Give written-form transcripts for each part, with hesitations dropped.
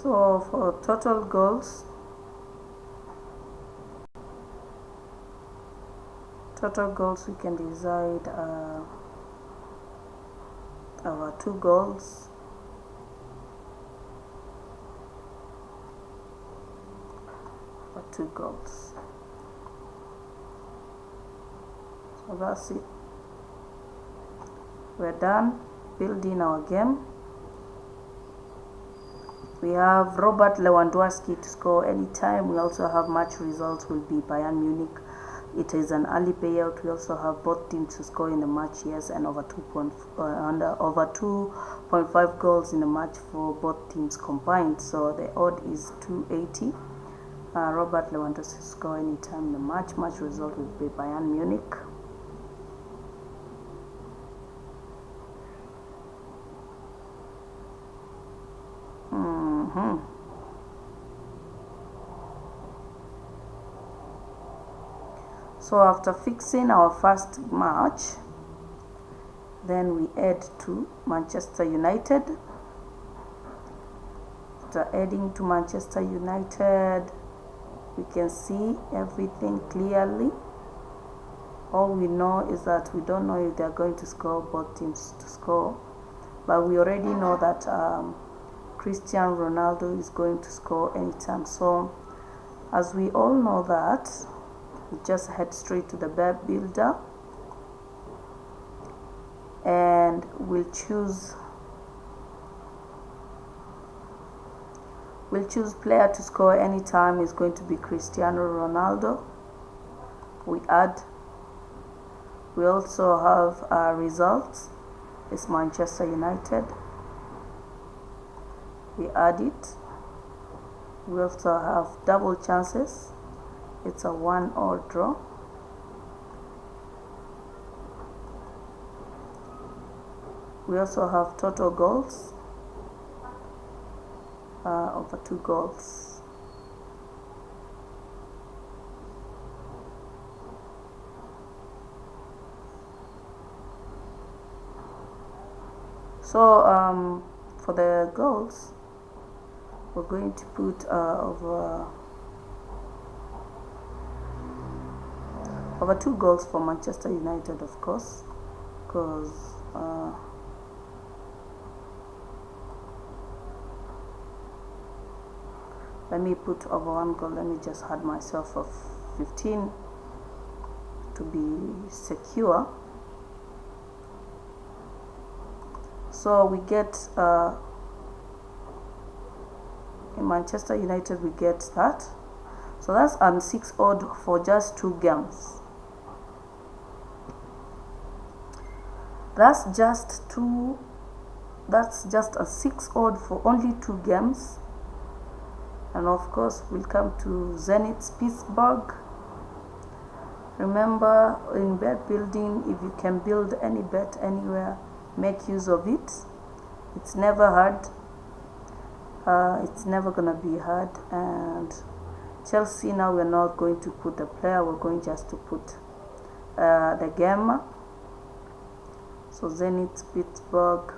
So for total goals, we can decide over 2 goals. Or 2 goals. So that's it. We're done building our game. We have Robert Lewandowski to score anytime. We also have match results will be Bayern Munich. It is an early payout. We also have both teams to score in the match, yes, and over 2.5 goals in the match for both teams combined. So the odd is 280. Robert Lewandowski to score anytime in the match. Match result will be Bayern Munich. So after fixing our first match, then we add to Manchester United. After adding to Manchester United, we can see everything clearly. All we know is that we don't know if they're going to score, both teams to score, but we already know that Cristiano Ronaldo is going to score anytime. So as we all know that, we just head straight to the bet builder and we'll choose player to score anytime is going to be Cristiano Ronaldo. We add. We also have our results. It's Manchester United. We add it. We also have double chances. It's a 1-all draw. We also have total goals, over 2 goals. So for the goals, we're going to put over 2 goals for Manchester United, of course, because let me put over 1 goal. Let me just add myself of 15 to be secure. So we get in Manchester United we get that. So that's 6 odd for just 2 games. That's just a 6 odd for only 2 games. And of course we'll come to Zenit Pittsburgh. Remember, in bet building, if you can build any bet anywhere, make use of it. It's never hard. It's never gonna be hard. And Chelsea, now we're not going to put the player, we're going just to put the game. So Zenit Pittsburgh,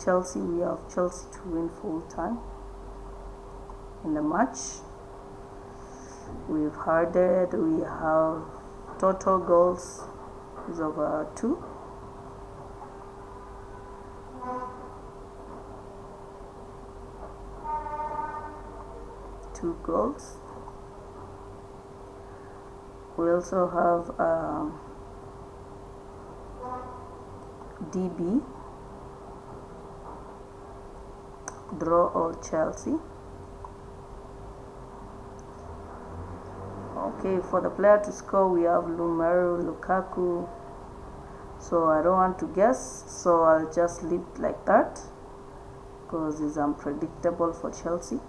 Chelsea, we have Chelsea to win full time in the match. We've hearded, we have total goals is over 2. Two goals. We also have DB, draw or Chelsea. Okay, for the player to score, we have Romelu Lukaku. So I don't want to guess, so I'll just leave it like that because it's unpredictable for Chelsea.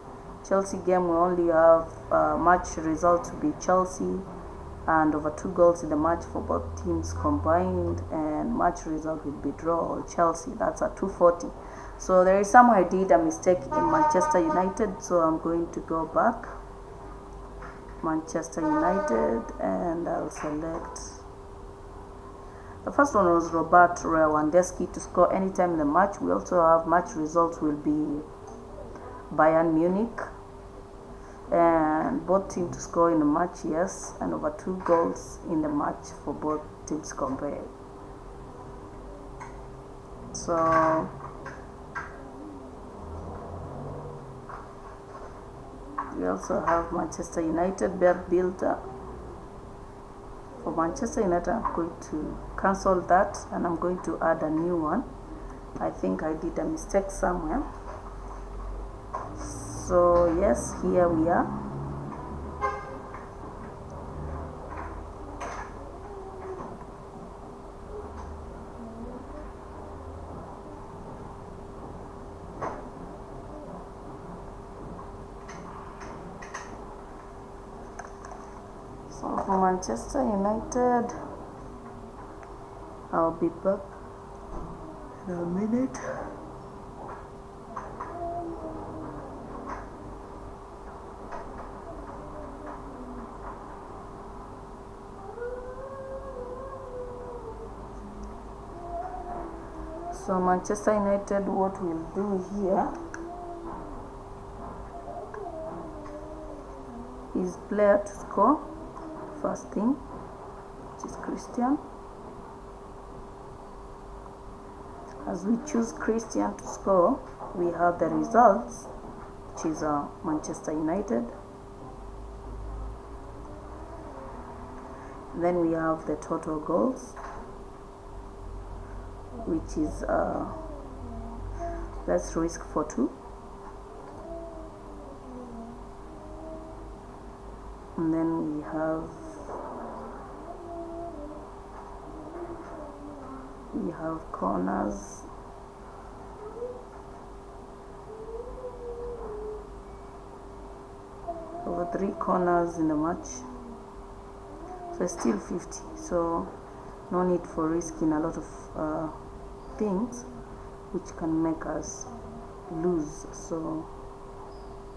Chelsea game, we only have match result to be Chelsea and over 2 goals in the match for both teams combined, and match result will be draw or Chelsea. That's at 240. So there is some I did a mistake in Manchester United, so I'm going to go back Manchester United and I'll select. The first one was Robert Lewandowski to score anytime in the match. We also have match results will be Bayern Munich, and both teams to score in the match, yes, and over 2 goals in the match for both teams combined. So we also have Manchester United builder. For Manchester United, I'm going to cancel that and I'm going to add a new one. I think I did a mistake somewhere. So yes, here we are. So for Manchester United, I'll be back in a minute. So Manchester United, what we'll do here is player to score, first thing, which is Christian. As we choose Christian to score, we have the results, which is Manchester United. Then we have the total goals, which is let's risk for 2. And then we have corners. Over 3 corners in the match. So it's still 50. So no need for risking a lot of things which can make us lose. So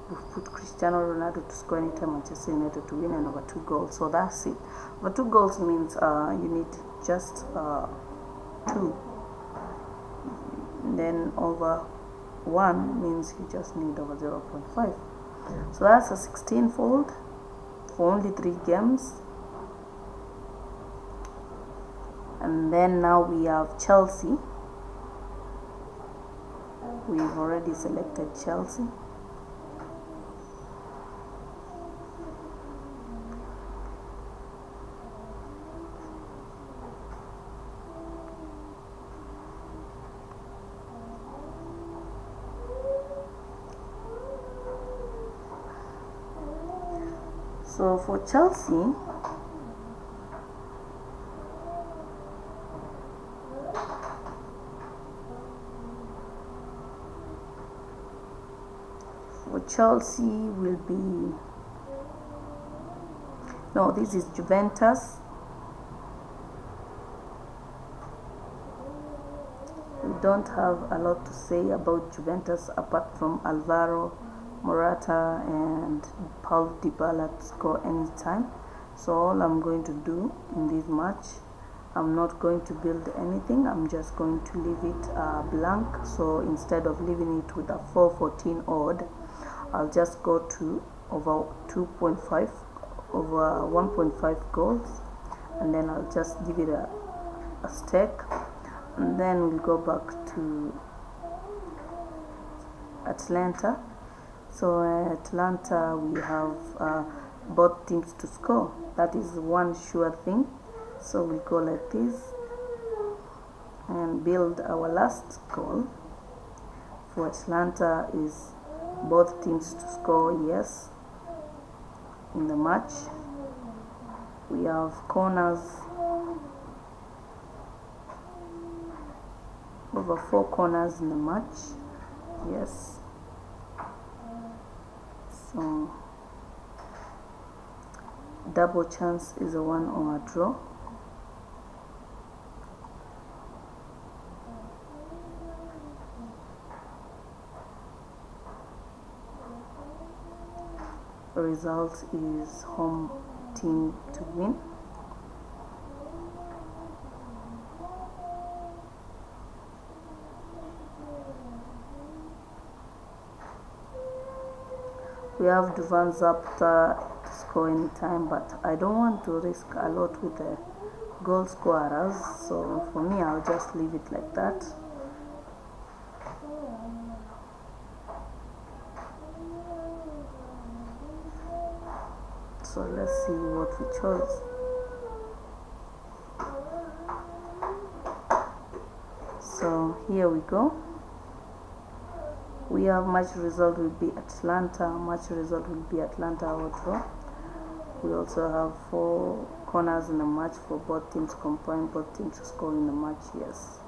we've put Cristiano Ronaldo to score anytime Manchester United to win and over 2 goals. So that's it. Over 2 goals means you need just 2. And then over 1 means you just need over 0.5. So that's a 16-fold for only 3 games. And then now we have Chelsea. We've already selected Chelsea. So for Chelsea, will be, no, this is Juventus. We don't have a lot to say about Juventus apart from Alvaro Morata and Paul Dybala to score anytime. So all I'm going to do in this match, I'm not going to build anything. I'm just going to leave it blank. So instead of leaving it with a 414 odd, I'll just go to over 2.5, over 1.5 goals, and then I'll just give it a stake, and then we'll go back to Atlanta. So Atlanta, we have both teams to score. That is one sure thing. So we'll go like this and build our last goal. For Atlanta is both teams to score, yes, in the match. We have corners, over 4 corners in the match, yes. So double chance is a 1 or a draw. The result is home team to win. We have Duvan Zapata to score anytime, but I don't want to risk a lot with the goal scorers, so for me I'll just leave it like that. So let's see what we chose. So here we go. We have match result will be Atlanta, match result will be Atlanta or draw. We also have 4 corners in the match for both teams combined, both teams to score in the match, yes.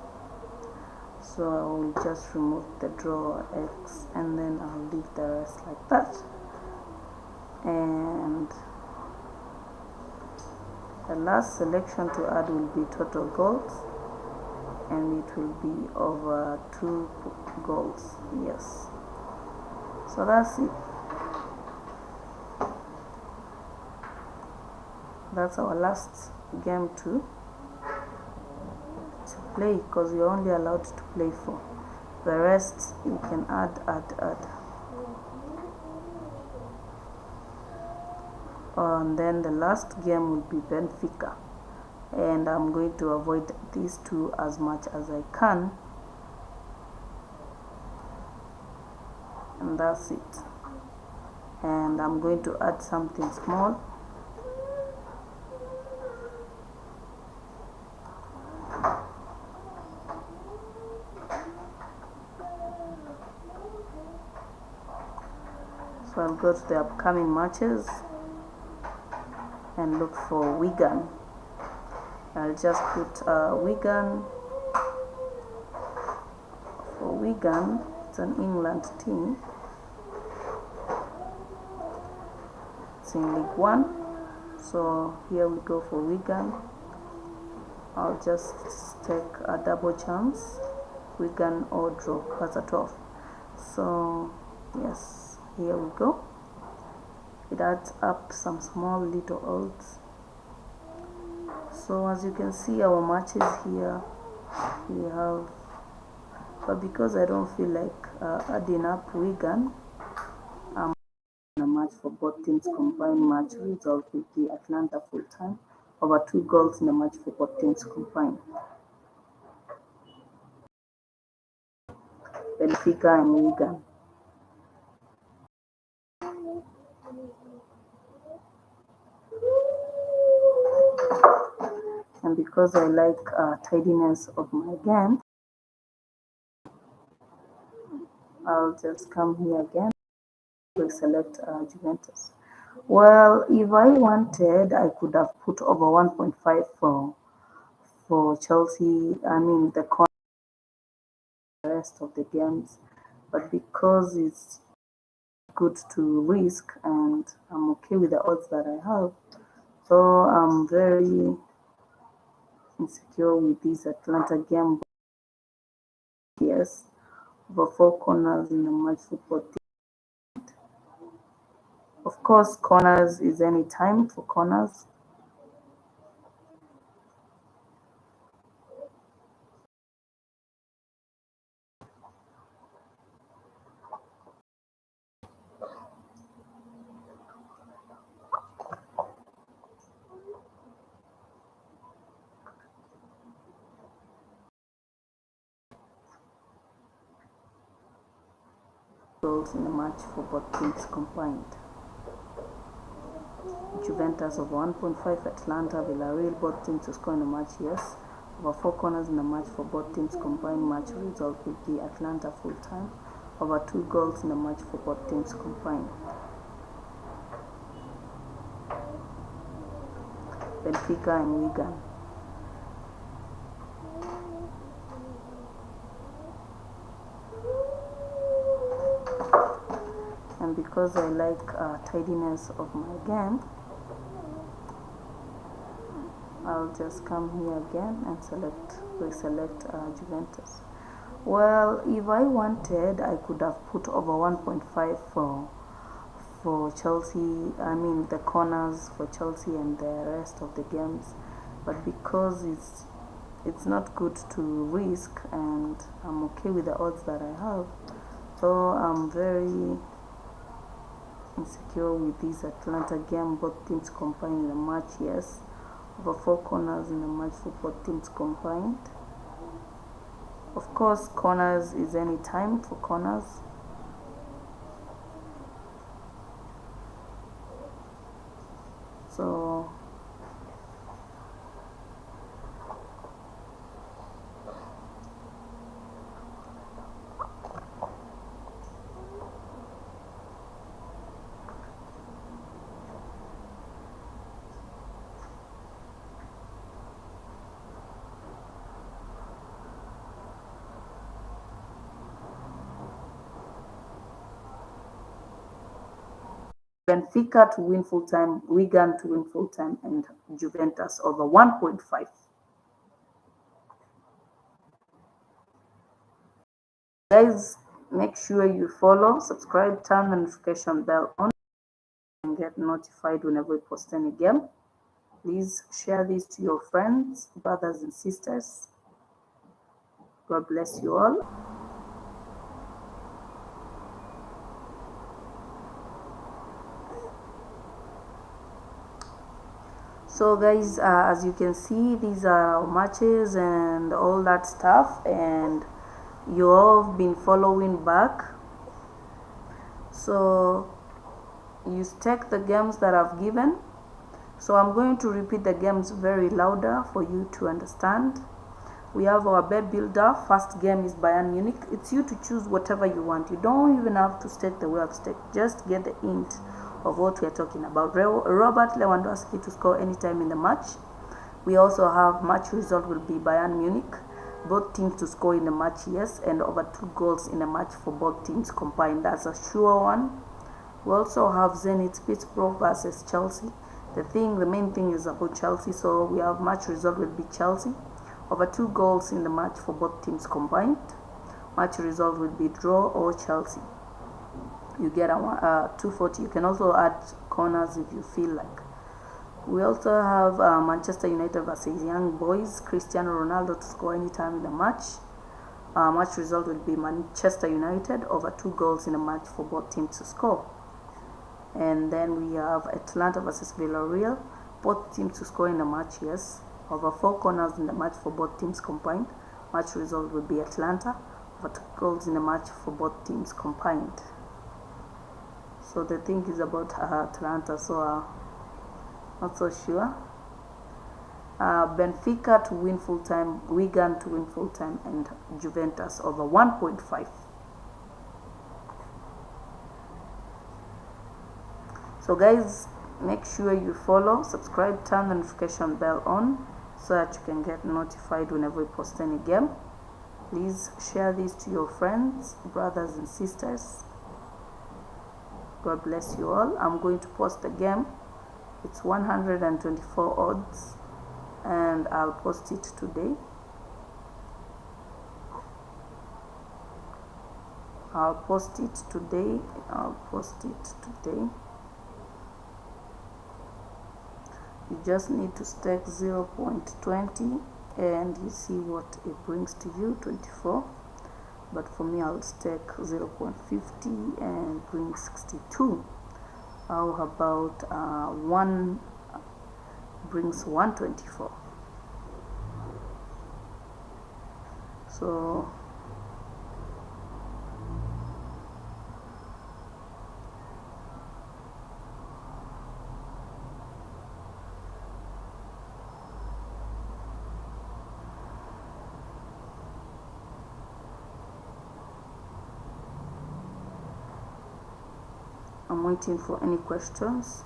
So I will just remove the draw X and then I'll leave the rest like that. And the last selection to add will be total goals, and it will be over 2 goals, yes. So that's it. That's our last game to play, because you're only allowed to play 4. The rest you can add. And then the last game will be Benfica, and I'm going to avoid these 2 as much as I can, and that's it. And I'm going to add something small. So I'll go to the upcoming matches and look for Wigan. I'll just put Wigan. For Wigan, it's an England team. It's in League 1. So here we go for Wigan. I'll just take a double chance. Wigan or draw. That's a 12. So yes, here we go. It adds up some small little odds. So as you can see, our matches here we have, but because I don't feel like adding up Wigan, a match for both teams combined. Match result will be Atlanta full time, over 2 goals in the match for both teams combined. Benfica and Wigan. And because I like tidiness of my game, I'll just come here again. We select Juventus. Well, if I wanted, I could have put over 1.5 for Chelsea. I mean the rest of the games, but because it's good to risk and I'm okay with the odds that I have, so I'm very insecure with this Atlanta game. Yes, over 4 corners in the match football team. Of course, corners is any time for corners. Goals in the match for both teams combined. Juventus over 1.5, Atlanta, Villarreal, both teams to score in the match, yes. Over 4 corners in the match for both teams combined. Match result will be Atlanta full time. Over 2 goals in the match for both teams combined. Benfica and Wigan. And because I like tidiness of my game, I'll just come here again and reselect Juventus. Well, if I wanted, I could have put over 1.5 for Chelsea. I mean the corners for Chelsea and the rest of the games, but because it's not good to risk and I'm okay with the odds that I have, so I'm very insecure with this Atlanta game. Both teams combined in the match, yes. Over 4 corners in the match for both teams combined. Of course, corners is any time for corners. So Benfica to win full time, Wigan to win full time, and Juventus over 1.5. Guys, make sure you follow, subscribe, turn the notification bell on, and get notified whenever we post any game. Please share this to your friends, brothers, and sisters. God bless you all. So guys, as you can see, these are our matches and all that stuff, and you all have been following back. So you take the games that I've given. So I'm going to repeat the games very louder for you to understand. We have our bed builder. First game is Bayern Munich. It's you to choose whatever you want. You don't even have to stake the way I've staked. Just get the hint of what we're talking about. Robert Lewandowski to score anytime in the match. We also have match result will be Bayern Munich. Both teams to score in the match, yes, and over 2 goals in the match for both teams combined. That's a sure one. We also have Zenit Pittsburgh versus Chelsea. The main thing is about Chelsea, so we have match result will be Chelsea. Over 2 goals in the match for both teams combined. Match result will be draw or Chelsea. You get a 240. You can also add corners if you feel like. We also have Manchester United versus Young Boys. Cristiano Ronaldo to score anytime in the match. Match result will be Manchester United over 2 goals in a match for both teams to score. And then we have Atlanta versus Villarreal. Both teams to score in the match, yes. Over 4 corners in the match for both teams combined. Match result will be Atlanta. Over 2 goals in the match for both teams combined. So the thing is about Atlanta, so not so sure. Benfica to win full time, Wigan to win full time, and Juventus over 1.5. So guys, make sure you follow, subscribe, turn the notification bell on so that you can get notified whenever we post any game. Please share this to your friends, brothers, and sisters. God bless you all. I'm going to post a game. It's 124 odds, and I'll post it today. I'll post it today. You just need to stake 0.20 and you see what it brings to you, 24. But for me, I'll stake 0.50 and bring 62. How about 1 brings 124? So I'm waiting for any questions.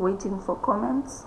waiting for comments.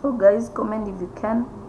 So guys, comment if you can.